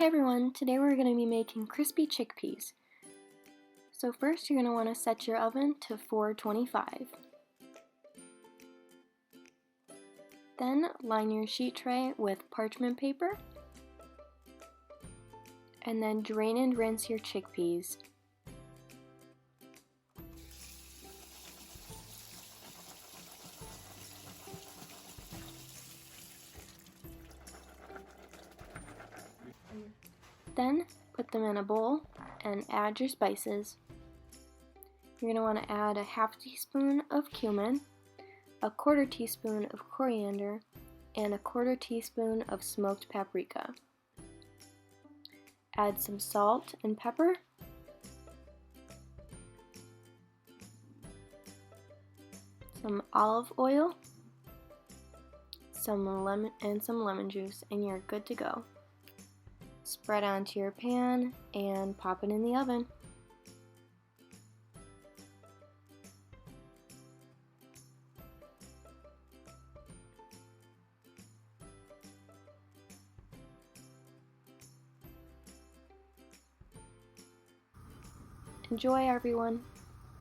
Hey everyone, today we're going to be making crispy chickpeas. So first you're going to want to set your oven to 425. Then line your sheet tray with parchment paper. And then drain and rinse your chickpeas. Then put them in a bowl and add your spices. You're going to want to add a half teaspoon of cumin, a quarter teaspoon of coriander, and a quarter teaspoon of smoked paprika. Add some salt and pepper, some olive oil, some lemon juice, and you're good to go. Spread onto your pan and pop it in the oven. Enjoy, everyone!